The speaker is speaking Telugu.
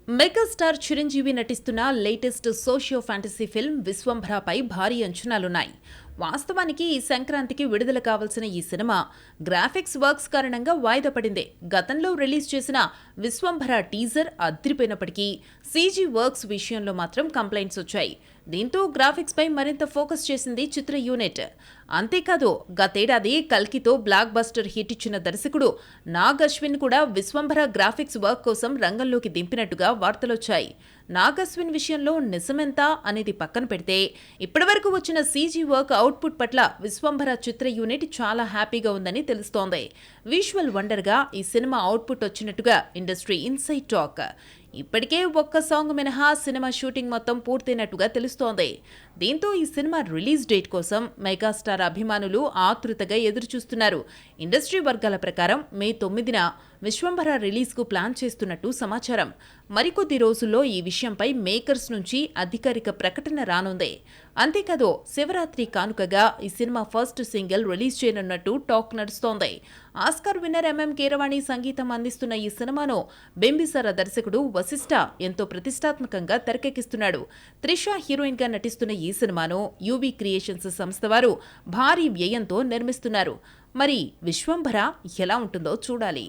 మెగాస్టార్ చిరంజీవి నటిస్తున్న లేటెస్ట్ సోషియో ఫ్యాంటసీ ఫిల్మ్ విశ్వంభరపై భారీ అంచనాలున్నాయి. వాస్తవానికి ఈ సంక్రాంతికి విడుదల కావాల్సిన ఈ సినిమా గ్రాఫిక్స్ వర్క్స్ కారణంగా వాయిదా పడింది. గతంలో రిలీజ్ చేసిన విశ్వంభర టీజర్ అదిరిపోయినప్పటికీ సీజీ వర్క్స్ విషయంలో మాత్రం కంప్లైంట్స్ వచ్చాయి. దీంతో గ్రాఫిక్స్ పై మరింత ఫోకస్ చేసింది చిత్ర యూనిట్. అంతేకాదు, గతేడాది కల్కితో బ్లాక్ బస్టర్ హిట్ ఇచ్చిన దర్శకుడు నాగ్ అశ్విన్ కూడా విశ్వంభర గ్రాఫిక్స్ వర్క్ కోసం రంగంలోకి దింపినట్టుగా వార్తలొచ్చాయి. నాగ్ అశ్విన్ విషయంలో నిజమెంత అనేది పక్కన పెడితే ఇప్పటివరకు వచ్చిన సీజీ వర్క్ అవుట్పుట్ పట్ల విశ్వంభర చిత్ర యూనిట్ చాలా హ్యాపీగా ఉందని తెలుస్తోంది. విజువల్ వండర్గా ఈ సినిమా అవుట్పుట్ వచ్చినట్టుగా ఇండస్ట్రీ ఇన్సైడ్ టాక్. ఇప్పటికే ఒక్క సాంగ్ మినహా సినిమా షూటింగ్ మొత్తం పూర్తయినట్టుగా తెలుస్తోంది. దీంతో ఈ సినిమా రిలీజ్ డేట్ కోసం మెగాస్టార్ అభిమానులు ఆతృతగా ఎదురుచూస్తున్నారు. ఇండస్ట్రీ వర్గాల ప్రకారం మే 9న విశ్వంభర రిలీజ్కు ప్లాన్ చేస్తున్నట్టు సమాచారం. మరికొద్ది రోజుల్లో ఈ విషయంపై మేకర్స్ నుంచి అధికారిక ప్రకటన రానుంది. అంతేకాదు, శివరాత్రి కానుకగా ఈ సినిమా ఫస్ట్ సింగిల్ రిలీజ్ చేయనున్నట్టు టాక్ నడుస్తోంది. ఆస్కార్ విన్నర్ ఎంఎం కీరవాణి సంగీతం అందిస్తున్న ఈ సినిమాను బింబిసార దర్శకుడు వశిష్ఠ ఎంతో ప్రతిష్టాత్మకంగా తెరకెక్కిస్తున్నాడు. త్రిష హీరోయిన్ గా నటిస్తున్న ఈ సినిమాను యూవీ క్రియేషన్స్ సంస్థ వారు భారీ వ్యయంతో నిర్మిస్తున్నారు. మరి విశ్వంభర ఎలా ఉంటుందో చూడాలి.